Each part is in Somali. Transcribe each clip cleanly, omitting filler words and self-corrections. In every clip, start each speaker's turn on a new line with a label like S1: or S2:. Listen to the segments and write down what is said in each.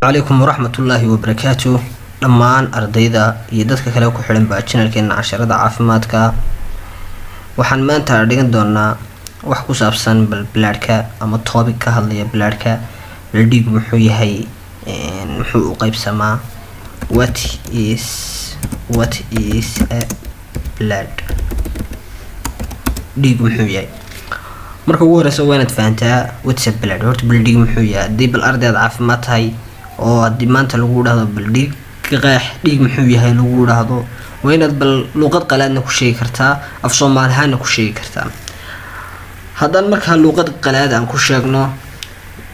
S1: عليكم ورحمة الله وبركاته. dhammaan ardayda iyo dadka kale ku xiran baa channelkeena casharada caafimaadka. waxaan maanta dhigan doonaa wax ku saabsan bloodka ama topic ka hadlaya bloodka. dhiig muxuu yahay, muxuu u qaybsamaa, what is a blood, dhiig muxuu yahay. marka ugu horeysa waa inaad fahantaa what's a blood. horta dhiig muxuu yahay hadii bal ardayda caafimaad tahay oo hadii maanta lagu dhahdo bal dhiig qeex dhiig muxuu yahay lagu dhahdo, waa inaad bal luqad qalaadna ku sheegi kartaa, af Soomaaliyaana ku sheegi kartaa. haddaan marka luqad qalaad aan ku sheegno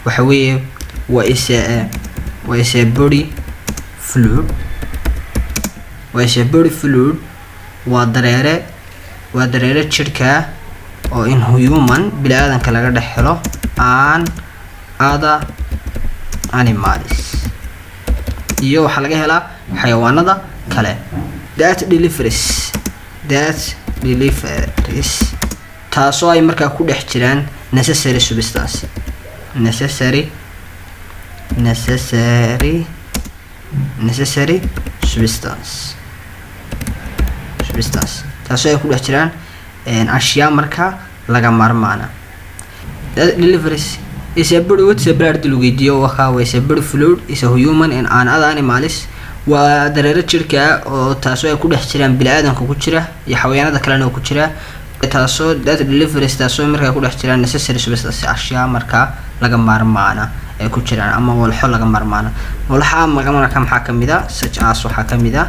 S1: waxa weeye waa body fluid. body fluid waa dareere jirka oo in human bini'aadanka laga dhex helo and other animals, iyo waxa laga helaa xayawaanada kale. that deliveries taasoo ay markaa ku dhex jiraan necessary substance taasoo ay ku dhex jiraan ashyaa markaa laga maarmaana. that deliveries is a body what's a blood dilugeydiyo waxa way a body fluid is a human and other animals. waa dareere jirka oo taasoo ay ku dhex jiraan bini'aadanka ku jira iyo xayawaanada kalena ku jira. taasoo that deliveries taasoo markaa ku dhex jiraan necessary substance ashyaa markaa laga maarmaana ay ku jiraan ama walxo laga maarmaana. walxaha markaa maxaa kamid ah such as waxaa kamid ah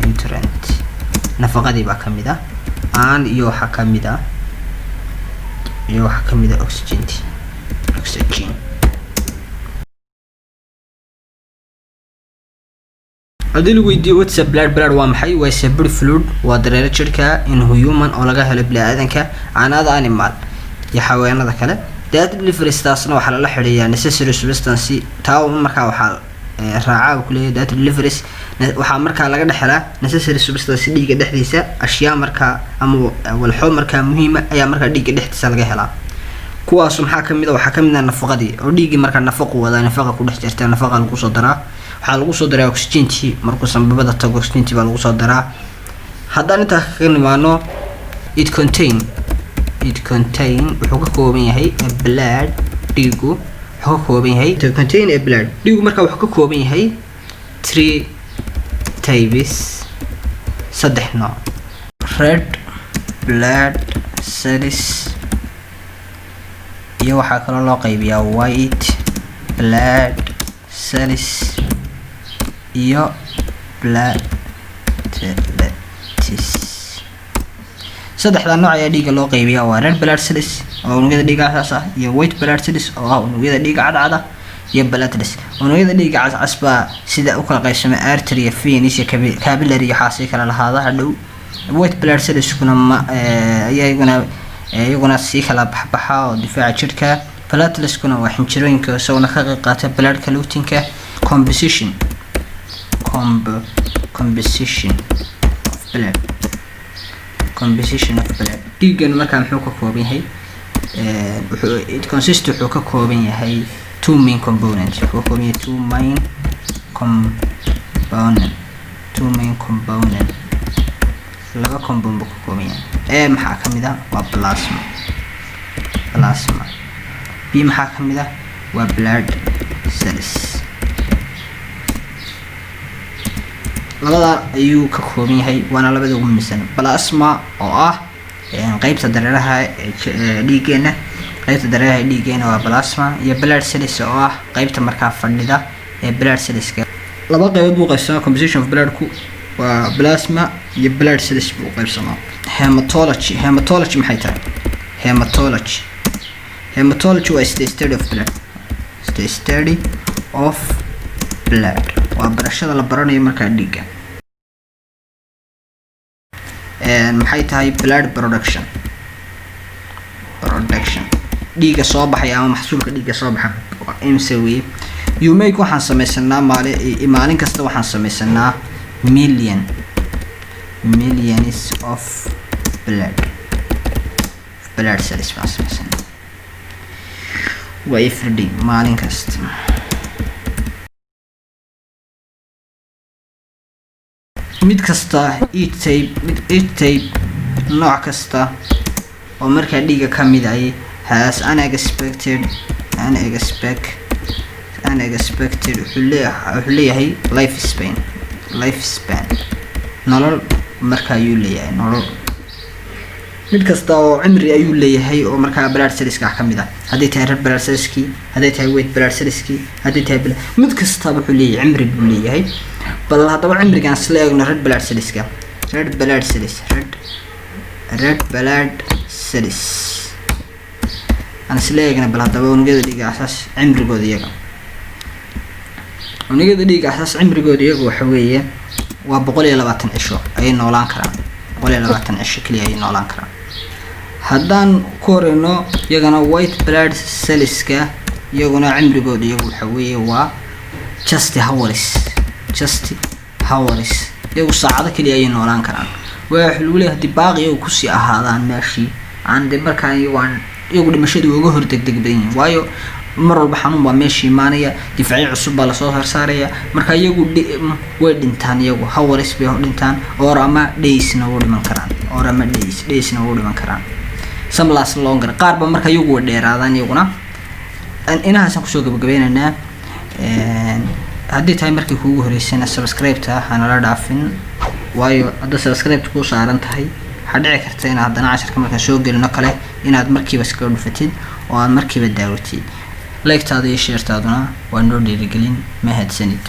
S1: nutrient nafaqadii baa kamid ah aan iyo waxaa kamid ah oxygen. hadii lagu weydiiyo what's a blood waa maxay, waa a body fluid waa dareere jirka in human oo laga helo bini'aadanka and other animal iyo xayawaanada kale. that deliveries taasna waxaa lala xiriyaa necessary substance. taa markaa waxaa raacaa ku leeyahay that deliveries waxaa markaa laga dhaxlaa necessary substance dhiiga dhexdiisa ashyaa markaa ama walxo markaa muhiim ah ayaa markaa dhiiga dhexdiisa laga helaa. kuwaas maxaa kamid ah waxaa kamid ah nafaqadii oo dhiigi markaa nafaqo wada nafaqa ku dhex jirta nafaqa lagu soo daraa. waxaa lagu soo daraa oxygen markuu sanbabada tago oxygen baa lagu soo daraa. haddaan intaa ka nimaano it contain wuxuu ka kooban yahay blood. dhiigu wuxuu ka kooban yahay contain a blood. dhiigu markaa wuxuu ka kooban yahay 3 types, 3 nooc: red blood cells, iyo waxaa kaloo loo qaybiyaa white blood cells iyo platelets. saddexda nooc ayaa dhiiga loo qaybiyaa waa red blood cells oo unugyada dhiiga asaas ah, iyo white blood cells oo ah unugyada dhiiga cadcad ah, iyo platelets unugyada dhiiga cas baa sida u kala qaybsamay artery iyo veins iyo capillary iyo xaasi kala lahaada. hadhow white blood cells kuna iyaguna si kala baxbaxa oo difaaca jirka. platelets kuna waa xinjirooyinka isaguna ka qayb qaata blood clottingka. composition of blood. dhiigan markaa muxuu ka kooban yahay wuxuu ka kooban yahay 2 main components. wuxuu ka kooban yahay 2 main component laba compound buu ka kooban yahay. maxaa kamid ah waa plasma. b maxaa kamid ah waa blood cells. labada ayuu ka kooban yahay waana labada ugu muhiimsan. plasma oo ah qaybta dareeraha dhiigeena waa plasma, iyo blood cells oo ah qaybta markaa fadhida ee blood cells. laba qaybood buu qaybsamaa composition of blood-ku waa plasma iyo blood cells buu qaybsamaa. hematology maxay tahay? hematology waa study of blood. waa barashada la baranayo markaa dhiiga. maxay tahay blood production dhiiga soo baxay ama maxsuulka dhiiga soo baxa imse weeye. you make waxaan samaysanaa maalin kasta waxaan samaysanaa millions of blood cells baan samaysanaa. waa every day maalin kasta. mid kasta each type nooc kasta oo markaa dhiiga ka mid ay has unexpected wuxuu leeyahay lifespan nolol markaa ayuu leeyahay nolol. mid kasta oo cimri ayuu leeyahay oo markaa blood cells-ka ka mid ah, haddii tahay red blood cells-ki, haddii tahay white blood cells-ki, haddii tahay mid kasta wuxuu leeyahay cimri buu leeyahay. bal haddaba cimrigan isla eegno red blood cells-ka. red blood cells aan isla eegna bal haddaba unugyada dhiiga asaas cimrigooda iyaga. unugyada dhiiga asaas cimrigooda iyaga waxa weeye waa 120 cisho ayay noolaan karaan. 120 cisho kaliya ayay noolaan karaan. haddaan ku horeyno iyagana white blood cells-ka iyaguna cimrigooda iyagu waxa weeye waa just hours iyagu saacado kaliya ayay noolaan karaan. waxa lagu leeyahay hadii baaqi iyagu kusii ahaadaan meeshii aan de markaa iyagu dhimashadu uga hor degdeg badan yihiin, waayo mar walba xanuun baa meeshii imaanaya, difaaci cusub baa lasoo saaraya, marka iyagu way dhintaan. iyagu hours bay dhintaan or ama daysna wuu dhiman karaan. some last longer, qaar ba marka iyagu way dheeraadaan. iyaguna inahaasaan kusoo gabagabaynaynaa. haddii tahay markii kuugu horeysayna subscribe-ta hanala dhaafin, waayo hadda subscribe ku saaran tahay waxaa dhici karta in haddana casharka markaan soo gelino kale inaad markiiba iska dhufatid oo aad markiiba daawatid. like-taada iyo share-taaduna waa noo dhiirigelin. mahadsanid.